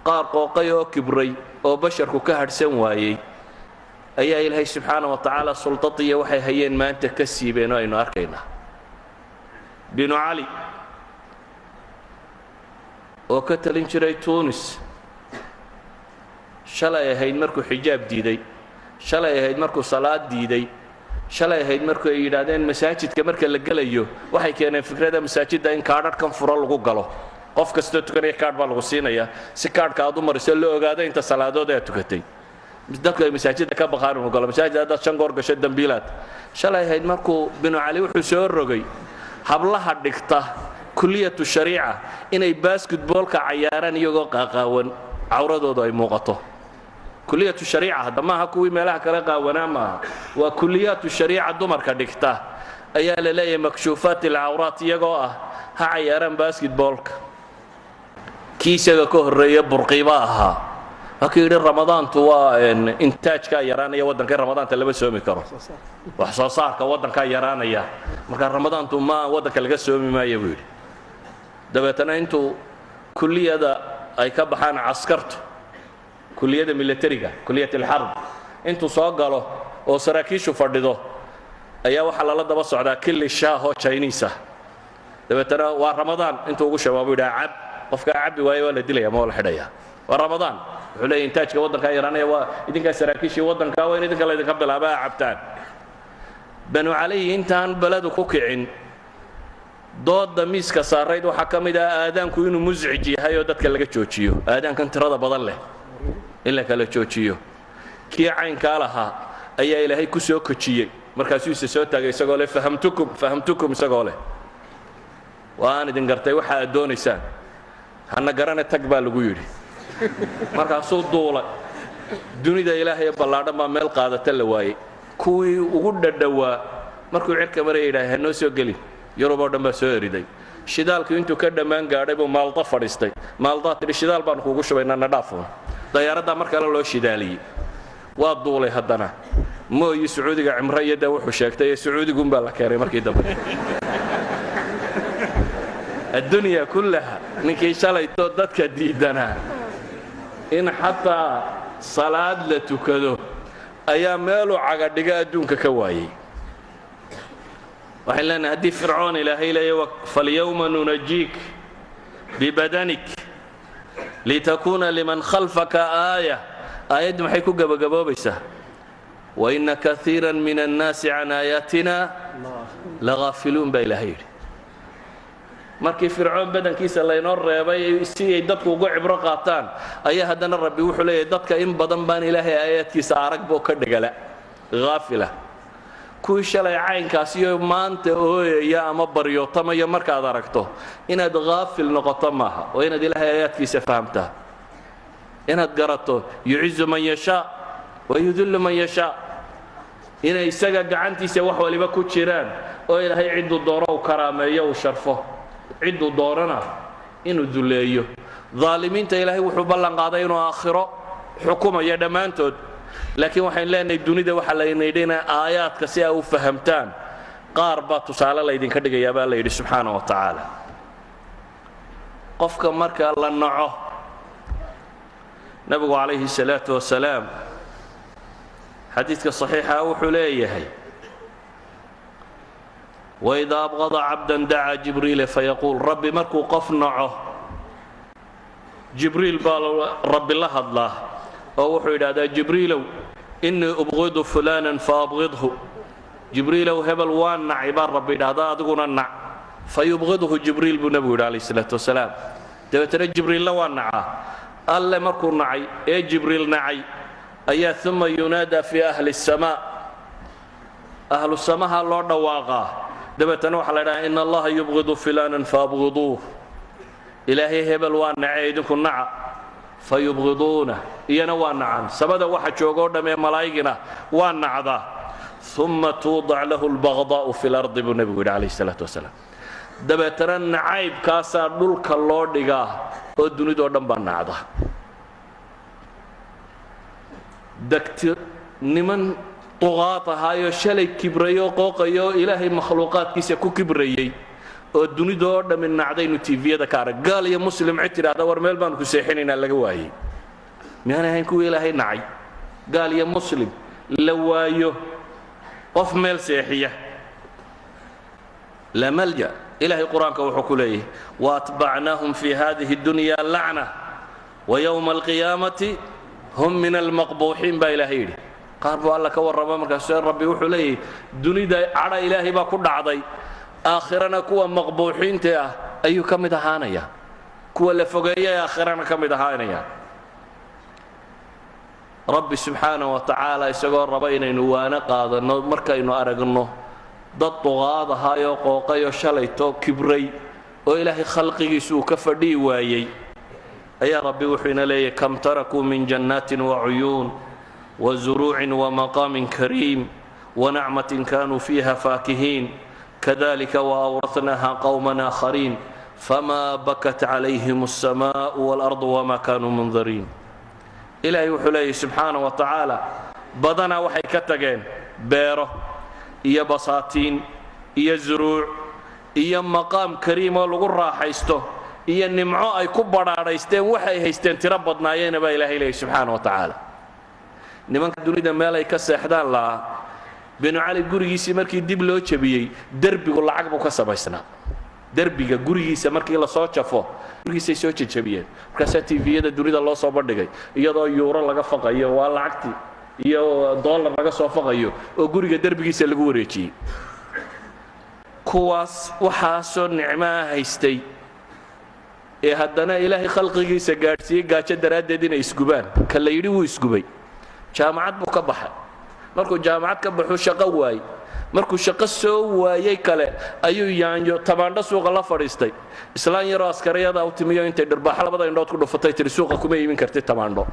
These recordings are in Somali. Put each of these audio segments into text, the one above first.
qaar qooqay oo kibray oo basharku ka hadhsan waayey ayaa ilaahay subxaanahu wa tacaala sultadiya waxay hayeen maanta ka siibeen oo aynu arkaynaa binu cali oo ka talin jiray tuunis shalay ahayd markuu xijaab diiday shalay ahayd markuu salaad diiday shalay ahayd markuu ay yidhaahdeen masaajidka marka la gelayo waxay keeneen fikradda masaajidda in kaadhadhkan furo lagu galo qof kastoo tukanaya kaadh baa lagu siinayaa si kaadhka aad u mariso la ogaado inta salaadood aad tukatay dadku ay masaajidda ka baqaan inuu galo masaajid haddaad 5 goor gasho dambiilaad shalay ahayd markuu binu cali wuxuu soo rogay hablaha dhigta kulliyatu shariica inay basketballka cayaaraan iyagoo qaaqaawan cawradoodu ay muuqato kulliyatu shariica hadda maaha kuwii meelaha kale qaawanaa maaha waa kulliyatu shariica dumarka dhigta ayaa la leeyahay makshuufaat alcawraat iyagoo ah ha cayaaraan basketballka kii isaga ka horreeya burqiba ahaa halkii yidhi ramadaantu waa intaajka yaraanaya waddanka ramadaanta lama soomi karo wax soo saarka waddanka yaraanaya marka ramadaantu ma waddanka laga soomi maayo buu yidhi dabeetana intuu kulliyada ay ka baxaan askartu kulliyada militariga kulliyat alxarb intuu soo galo oo saraakiishu fadhido ayaa waxa lala daba socdaa killi shaaho Chinese dabeetana waa ramadaan intuu ugu shabaabo yidhaa cab qofka cabbi waayo waa la dilaya ma la xidhaya waa ramadaan wuxuu leeyahay intaajka waddanka yaraanaya waa idinka saraakiishii waddanka waa in idinka la idinka bilaabaa cabtaan banu cali intaan baladu ku kicin dooda miiska saarayd waxa ka mid ah aadaanku inuu muscij yahay oo dadka laga joojiyo aadaankan tirada badan leh in la kala joojiyo kii caynka lahaa ayaa ilaahay ku soo kojiyay markaasuu isa soo taagay isagoo leh fahamtukum isagoo leh waan idin gartay waxa aad doonaysaan hana garane tag baa lagu yidhi markaasuu duulay dunida ilaahay ballaadhan baa meel qaadata la waayey kuwii ugu dhadhawaa markuu cirka maraya yidhaahay hanoo soo gelin yurub oo dhan baa soo eriday shidaalku intuu ka dhammaan gaadhay buu maalda fadhiistay maaldaa tidhi shidaal baan kuugu shubaynaa na dhaafoon dayaaraddaa mar kale loo shidaaliyey waa duulay haddana mooyi sacuudiga cimro iyo dee wuxuu sheegtay ee sacuudiguunbaa la keenay markii dambe addunya kullaha ninkii shalayto dadka diidanaa in xataa salaad la tukado ayaa meeluu cagadhiga adduunka ka waayey waxaan leenahay haddii fircoon ilaahay leeyahay falyawma nunajiik bibadanik litakuuna liman khalfaka aaya aayaddu maxay ku gabagaboobaysaa waina kaiira min annaasi can aayaatina lagaafiluun baa ilaahay yidhi markii fircoon badankiisa laynoo reebay si ay dadku uga cibro qaataan ayaa haddana rabbi wuxuu leeyahay dadka in badan baan ilaahay aayaadkiisa arag boo ka dhigala haafila kuwii shalay caynkaasiyo maanta ooyaya ama baryootamayo markaad aragto inaad haafil noqoto maaha oo inaad ilaahay aayaadkiisa fahamtaa inaad garato yucizu man yashaa wayudillu man yashaa inay isaga gacantiisa wax waliba ku jiraan oo ilaahay cidduu doono u karaameeyo uu sharfo cidduu doonana inuu duleeyo dhaalimiinta ilaahay wuxuu ballan qaaday inuu aakhiro xukumayo dhammaantood laakiin waxaan leenahay dunida waxa la yidhi aayaadka si ay u fahamtaan qaar baa tusaale laydinka dhigayaa baa la yidhi subxaana wa tacaala qofka marka la naco nabigu calayhi salaatu wasalaam xadiidka saxiixa wuxuu leeyahay وإذا أبغض عبدا دعا جبريل فيقول ربي مركو قف نعه جبريل قال ربي الله الله ووحي هذا جبريل إني أبغض فلانا فأبغضه جبريل هبل وان عبار ربي هذا أدقون النع فيبغضه جبريل بنبي عليه الصلاة والسلام ترى جبريل وان نعه الله مركو نعي إيه جبريل نعي أي ثم ينادى في أهل السماء أهل السماء الله دواغا دبتنا وحلا إن الله يبغض فلانا فأبغضوه إلهي هبل وان نعيدكم نع فيبغضونه إينا وان نعم سبدا واحد شوقور دم ملايقنا وان نعذا ثم توضع له البغضاء في الأرض بالنبي عليه الصلاة والسلام دبتنا نعيب كاسا دولك الله دقاه ودوني دور دم بان نعذا دكتور نمن طغاة هايو شلي كبريو قوقيو إلهي مخلوقات كيسا كو كبريي oo dunidoo dhammi nacdaynu tiiviyada ka arag gaal iyo muslim cid tidhaahda war meel baanu ku seexinaynaa laga waayey miyaanay ahayn kuwii ilaahay nacay gaal iyo muslim la waayo qof meel seexiya la malja ilaahay qur-aanka wuxuu ku leeyahay waatbacnaahum fi hadihi اdunya lacna wayowma alqiyaamati hum min almaqbuuxiin baa ilaahay yidhi qaar buu alla ka warrama markaasuu rabbi wuxuu leeyahay dunida cadha ilaahay baa ku dhacday aakhirana kuwa maqbuuxiinta ah ayuu ka mid ahaanaya kuwa la fogeeya ee aakhirana ka mid ahaanaya rabbi subxaanaه wa tacaala isagoo raba inaynu waana qaadanno markaynu aragno dad duqaad ahaayoo qooqayoo shalayto kibray oo ilaahay khalqigiisu uu ka fadhihi waayey ayaa rabbi wuxuu ina leeyahy kam tarakuu min jannaatin wacuyuun wazuruucin wamaqaamin kariim wanacmatin kaanuu fiiha faakihiin kadalika waawratnaaha qowman aakhariin famaa bakat calayhim alsamaa'u waalardu wamaa kaanuu mundariin ilaahay wuxuu leeyahy subxaanaه wa tacaala badanaa waxay ka tageen beero iyo basaatiin iyo zuruuc iyo maqaam kariim oo lagu raaxaysto iyo nimco ay ku badhaadhaysteen waxay haysteen tiro badnaayeena baa ilaahay leeyahy subxaanaه wa tacaala nimanka dunida meel ay ka seexdaan lahaa binu cali gurigiisii markii dib loo jabiyey derbigu lacag buu ka samaysnaa derbiga gurigiisa markii la soo jafo gurigiisay soo jajabiyeen markaasaa tiiviyada dunida loo soo bandhigay iyadoo yuuro laga faqayo waa lacagtii iyo dollar laga soo faqayo oo guriga derbigiisa lagu wareejiyey kuwaas waxaasoo nicmaa haystay ee haddana ilaahay khalqigiisa gaadhsiiyey gaajo daraaddeed inay isgubaan ka la yidhi wuu isgubay jaamacad buu ka baxay markuu jaamacad ka baxuu shaqo waayey markuu shaqo soo waayey kale ayuu yaanyo tamaandho suuqa la fadhiistay islaan yaroo askariyada u timiyo intay dhirbaaxo labada indhood ku dhufatay tiri suuqa kuma iibin kartid tamaandho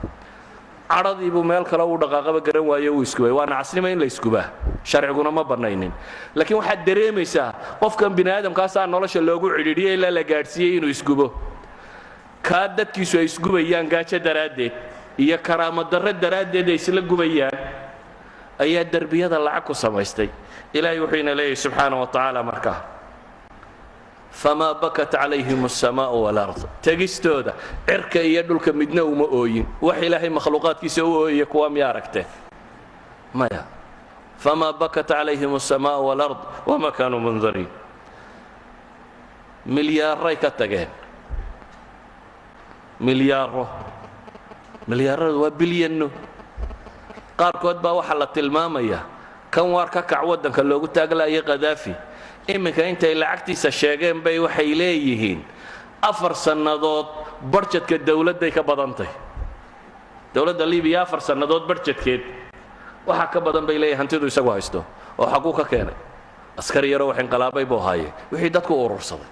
cadhadii buu meel kale uu dhaqaaqaba garan waayo uu isgubay waa nacasnimo in la isgubaa sharciguna ma bannaynin laakiin waxaad dareemaysaa qofkan bini aadamkaasaa nolosha loogu cidhiidhiyey ilaa la gaadhsiiyey inuu isgubo kaa dadkiisu ay isgubayaan gaajo daraaddeed iyo karaamo darro daraaddeed ay isla gubayaan ayaa derbiyada lacag ku samaystay ilaahay wuxuu ina leeyahay subxaanaه wa tacaala markaa famaa bakat calayhim الsamaa'u wاlard tegistooda cirka iyo dhulka midna uma ooyin wax ilaahay makhluuqaadkiisa u ooyaya kuwa miya aragteen maya famaa bakat calayhim الsamaa'u wاlard wama kaanuu mundariin milyaaray ka tageen milyaaradu waa bilyanno qaarkood baa waxaa la tilmaamaya kan waar ka kac waddanka loogu taaglaaya khadaafi iminka intay lacagtiisa sheegeen bay waxay leeyihiin 4 sannadood barjedka dawladday ka badantay dawladda libiya 4 sannadood barjedkeed waxaa ka badan bay leeyihin hantidu isagu haysto oo xaguu ka keenay askari yaroo wax inqalaabay buu haayay wixii dadku urursaday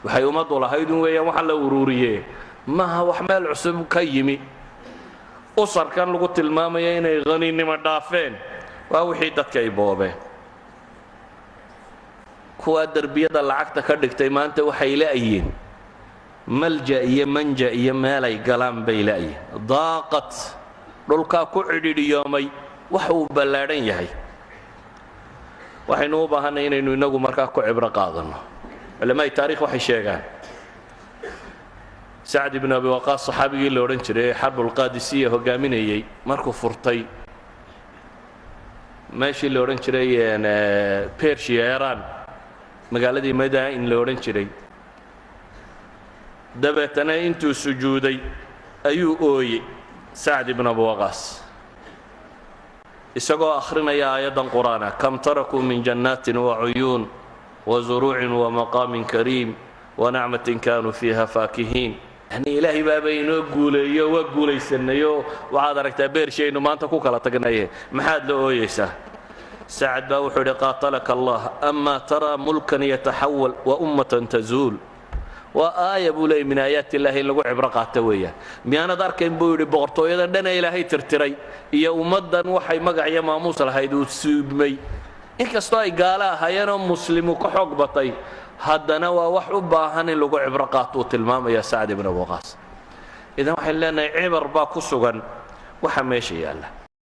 waxay ummaddu lahayd un weeyaan waxa la ururiyey maaha wax meel cusub ka yimi usarkan lagu tilmaamaya inay haniinimo dhaafeen waa wixii dadka ay boobeen kuwa derbiyada lacagta ka dhigtay maanta waxay la'yiin malja iyo manja iyo meelay galaan bay la'yiin daaqad dhulkaa ku cidhiidhiyoomay wax uu ballaadhan yahay waxaynu u baahanay inaynu inagu markaa ku cibro qaadanno culamaa'i taariikh waxay sheegaan sacd ibn abi waqaas saxaabigii la odhan jiray ee xarbulqaadisiya hogaaminayey markuu furtay meeshii la odhan jiray persia iran magaaladii madain la odhan jiray dabeetana intuu sujuuday ayuu ooyey sacd ibn abi waqaas isagoo akhrinaya aayaddan qur'aana kam tarakuu min jannaatin wacuyuun wazuruucin wamaqaamin kariim wanacmatin kaanuu fiiha faakihiin yani ilaahay baaba inoo guuleeyo waa guulaysanayoo waxaad aragtaa beershaynu maanta ku kala tagnaye maxaad la ooyeysaa sacad baa wuxuu idhi qaatalaka allah amaa taraa mulkan yataxawal wa ummatan tazuul waa aaya buu leeyay min aayaati illaahi in lagu cibro qaata weeyaan miyaanad arkayn buu yidhi boqortooyadan dhana ilaahay tirtiray iyo ummaddan waxay magac iyo maamuus lahayd uu suubmay inkastoo ay gaalo ahaayeenoo muslimu ka xoog batay haddana waa wax u baahan in lagu cibro qaato uu tilmaamaya sacd ibn abi waqaas idan waxaan leenahay cibar baa ku sugan waxa meesha yaalla